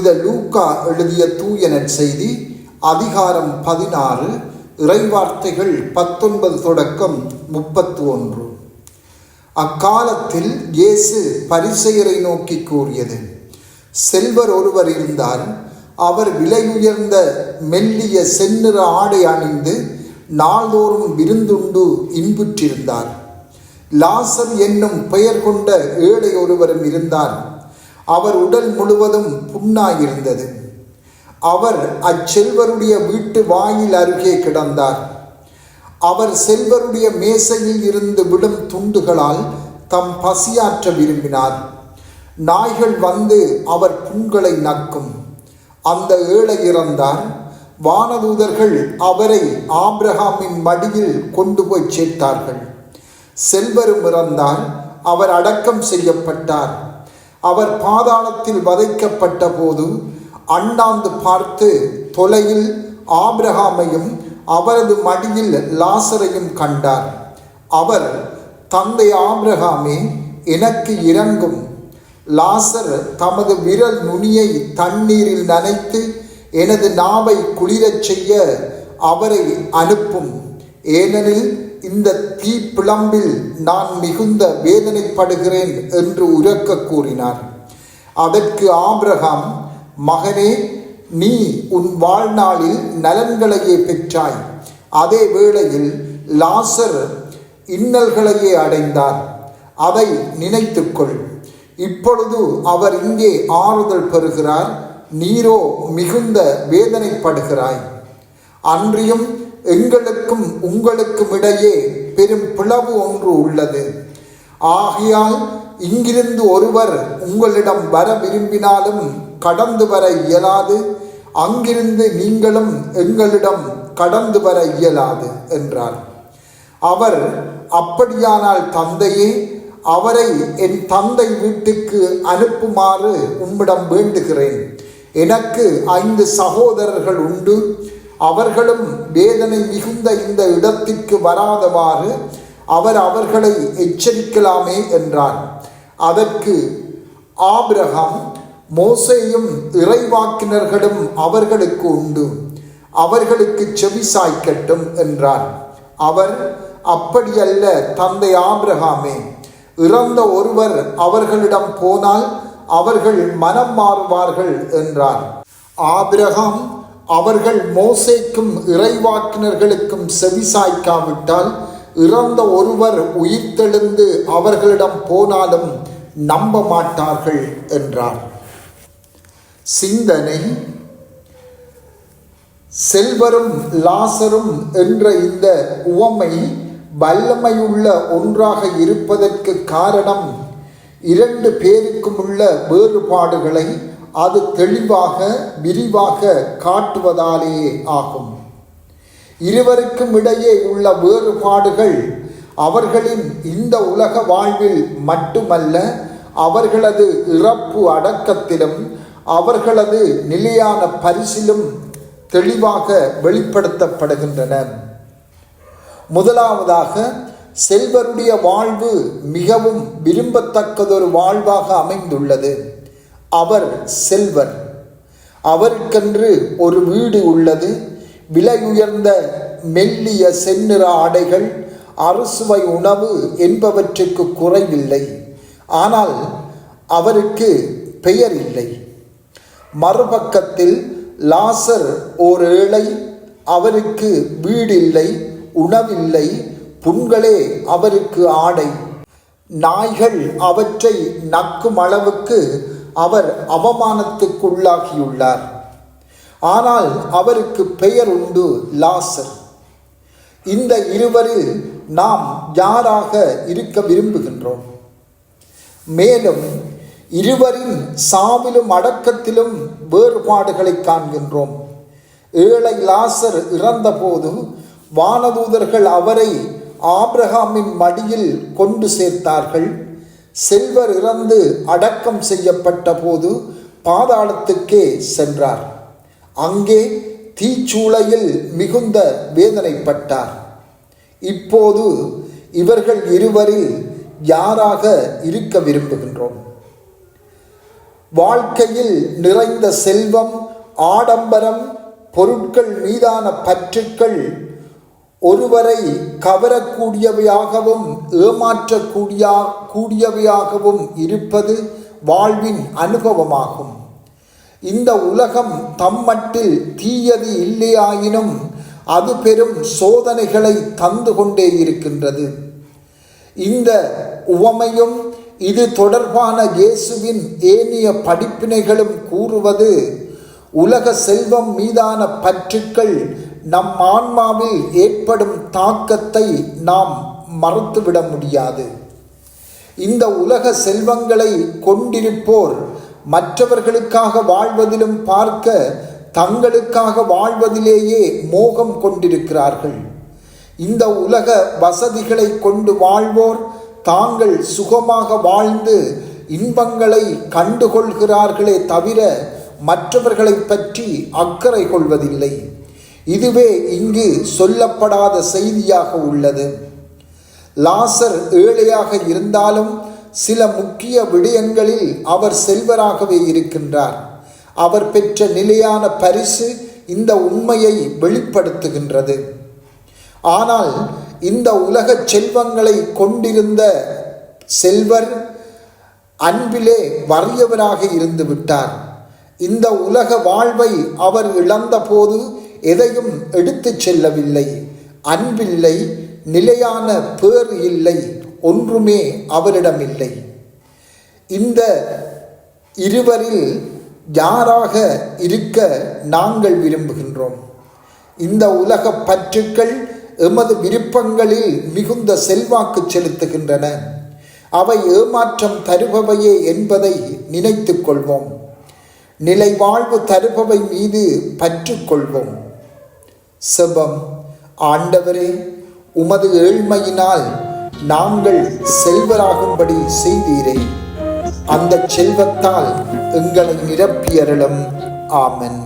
புனித லூக்கா எழுதிய தூய நற்செய்தி அதிகாரம் 16 இறைவார்த்தைகள் 19 தொடக்கம் 31. அக்காலத்தில் இயேசு பரிசேயரை நோக்கி கூறியது: செல்வர் ஒருவர் இருந்தார். அவர் விலையுயர்ந்த மெல்லிய செந்நிற ஆடை அணிந்து நாள்தோறும் விருந்துண்டு இன்புற்றிருந்தார். லாசர் என்னும் பெயர் கொண்ட ஏழை ஒருவரும் இருந்தார். அவர் உடல் முழுவதும் புண்ணாயிருந்தது. அவர் அச்செல்வருடைய வீட்டு வாயில் அருகே கிடந்தார். அவர் செல்வருடைய மேசையில் இருந்து விடும் துண்டுகளால் தம் பசியாற்ற விரும்பினார். நாய்கள் வந்து அவர் புண்களை நக்கும். அந்த ஏழை இறந்தார். வானதூதர்கள் அவரை ஆபிரகாமின் மடியில் கொண்டு போய் சேர்த்தார்கள். செல்வரும் இறந்தார். அவர் அடக்கம் செய்யப்பட்டார். அவர் பாதாளத்தில் வதைக்கப்பட்ட போது அண்ணாந்து பார்த்து தொலையில் ஆபிரகாமையும் அவரது மடியில் லாசரையும் கண்டார். அவர், தந்தை ஆபிரகாமே, எனக்கு இரங்கும். லாசர் தமது விரல் நுனியை தண்ணீரில் நனைத்து எனது நாவை குளிரச் செய்ய அவரை அனுப்பும். ஏனெனில் இந்த தீப்பிழம்பில் நான் மிகுந்த வேதனைப்படுகிறேன் என்று உரக்க கூறினார். அதற்கு ஆபிரகாம், மகனே, நீ உன் வாழ்நாளில் நலன்களையே பெற்றாய். அதே வேளையில் லாசர் இன்னல்களையே அடைந்தார். அதை நினைத்துக்கொள். இப்பொழுது அவர் இங்கே ஆறுதல் பெறுகிறார், நீரோ மிகுந்த வேதனைப்படுகிறாய். அன்றியும் எங்களுக்கும் உங்களுக்கும் இடையே பெரும் பிளவு ஒன்று உள்ளது. ஆகையால் இங்கிருந்து ஒருவர் உங்களிடம் வர விரும்பினாலும் கடந்து வர இயலாது, அங்கிருந்து நீங்களும் எங்களிடம் கடந்து வர இயலாது என்றார். அவர், அப்படியானால் தந்தையே, அவரை என் தந்தை வீட்டுக்கு அனுப்புமாறு உம்மிடம் வேண்டுகிறேன். எனக்கு 5 சகோதரர்கள் உண்டு. அவர்களும் வேதனை மிகுந்த இந்த இடத்திற்கு வராதவாறு அவர் அவர்களை எச்சரிக்கலாமே என்றார். அதற்கு ஆபிரகாம், மோசேயும் இறைவாக்கினர்களும் அவர்களுக்கு உண்டு, அவர்களுக்கு செவி சாய்க்கட்டும் என்றார். அவர், அப்படியல்ல தந்தை ஆபிரகாமே, இறந்த ஒருவர் அவர்களிடம் போனால் அவர்கள் மனம் மாறுவார்கள் என்றார். ஆபிரகாம், அவர்கள் மோசேக்கும் இறைவாக்கினர்களுக்கும் செவிசாய்க்காவிட்டால் இறந்த ஒருவர் உயிர்த்தெழுந்து அவர்களிடம் போனாலும் நம்ப மாட்டார்கள் என்றார். சிந்தனை: செல்வரும் லாசரும் என்ற இந்த உவமை வல்லமையுள்ள ஒன்றாக இருப்பதற்கு காரணம் 2 பேருக்கும் உள்ள வேறுபாடுகளை அது தெளிவாக விரிவாக காட்டுவதாலேயே ஆகும். இருவருக்கும் இடையே உள்ள வேறுபாடுகள் அவர்களின் இந்த உலக வாழ்வில் மட்டுமல்ல, அவர்களது இறப்பு அடக்கத்திலும் அவர்களது நிலையான பரிசிலும் தெளிவாக வெளிப்படுத்தப்படுகின்றன. முதலாவதாக, செல்வருடைய வாழ்வு மிகவும் விரும்பத்தக்கதொரு வாழ்வாக அமைந்துள்ளது. அவர் செல்வர். அவருக்கென்று ஒரு வீடு உள்ளது. விலையுயர்ந்த மெல்லிய செந்நிற ஆடைகள், அறுசுவை உணவு என்பவற்றுக்கு குறைவில்லை. ஆனால் அவருக்கு பெயர் இல்லை. மறுபக்கத்தில் லாசர் ஓர் ஏழை. அவருக்கு வீடில்லை, உணவில்லை, புண்களே அவருக்கு ஆடை. நாய்கள் அவற்றை நக்கும் அளவுக்கு அவர் அவமானத்துக்குள்ளாகியுள்ளார். ஆனால் அவருக்கு பெயர் உண்டு, லாசர். இந்த இருவரில் நாம் யாராக இருக்க விரும்புகின்றோம்? மேலும் இருவரின் சாவிலும் அடக்கத்திலும் வேறுபாடுகளை காண்கின்றோம். ஏழை லாசர் இறந்தபோது வானதூதர்கள் அவரை ஆபிரகாமின் மடியில் கொண்டு சேர்த்தார்கள். செல்வர் இறந்து அடக்கம் செய்யப்பட்ட போது பாதாளத்துக்கே சென்றார். அங்கே தீச்சூளையில் மிகுந்த வேதனைப்பட்டார். இப்போது இவர்கள் இருவரில் யாராக இருக்க விரும்புகின்றோம்? வாழ்க்கையில் நிறைந்த செல்வம், ஆடம்பரம், பொருட்கள் மீதான பற்றுக்கள் ஒருவரை கவரக்கூடியவையாகவும் ஏமாற்றக்கூடியவையாகவும் இருப்பது வாழ்வின் அனுபவமாகும். இந்த உலகம் தம்மட்டில் தீயது இல்லையாயினும் அது பெரும் சோதனைகளை தந்து கொண்டே இருக்கின்றது. இந்த உவமையும் இது தொடர்பான இயேசுவின் ஏனைய படிப்பினைகளும் கூறுவது, உலக செல்வம் மீதான பற்றுக்கள் நம் ஆன்மாவில் ஏற்படும் தாக்கத்தை நாம் மறுத்துவிட முடியாது. இந்த உலக செல்வங்களை கொண்டிருப்போர் மற்றவர்களுக்காக வாழ்வதிலும் பார்க்க தங்களுக்காக வாழ்வதிலேயே மோகம் கொண்டிருக்கிறார்கள். இந்த உலக வசதிகளை கொண்டு வாழ்வோர் தாங்கள் சுகமாக வாழ்ந்து இன்பங்களை கண்டுகொள்கிறார்களே தவிர மற்றவர்களை பற்றி அக்கறை கொள்வதில்லை. இதுவே இங்கு சொல்லப்படாத செய்தியாக உள்ளது. லாசர் ஏழையாக இருந்தாலும் சில முக்கிய விடயங்களில் அவர் செல்வராகவே இருக்கின்றார். அவர் பெற்ற நிலையான பரிசு இந்த உண்மையை வெளிப்படுத்துகின்றது. ஆனால் இந்த உலக செல்வங்களை கொண்டிருந்த செல்வர் அன்பிலே வறியவராக இருந்து விட்டார். இந்த உலக வாழ்வை அவர் இழந்தபோது எதையும் எடுத்து செல்லவில்லை. அன்பில்லை, நிலையான பேறு இல்லை, ஒன்றுமே அவரிடம் இல்லை. இந்த இருவரில் யாராக இருக்க நாங்கள் விரும்புகின்றோம்? இந்த உலக பற்றுக்கள் எமது விருப்பங்களில் மிகுந்த செல்வாக்கு செலுத்துகின்றன. அவை ஏமாற்றம் தருபவையே என்பதை நினைத்து கொள்வோம். நிலை வாழ்வு தருபவை மீது பற்றுக்கொள்வோம். செபம். ஆண்டவரே, உமது ஏழ்மையினால் நாங்கள் செல்வராகும்படி செய்தீரே. அந்த செல்வத்தால் எங்களை நிரப்பியருளும். ஆமென்.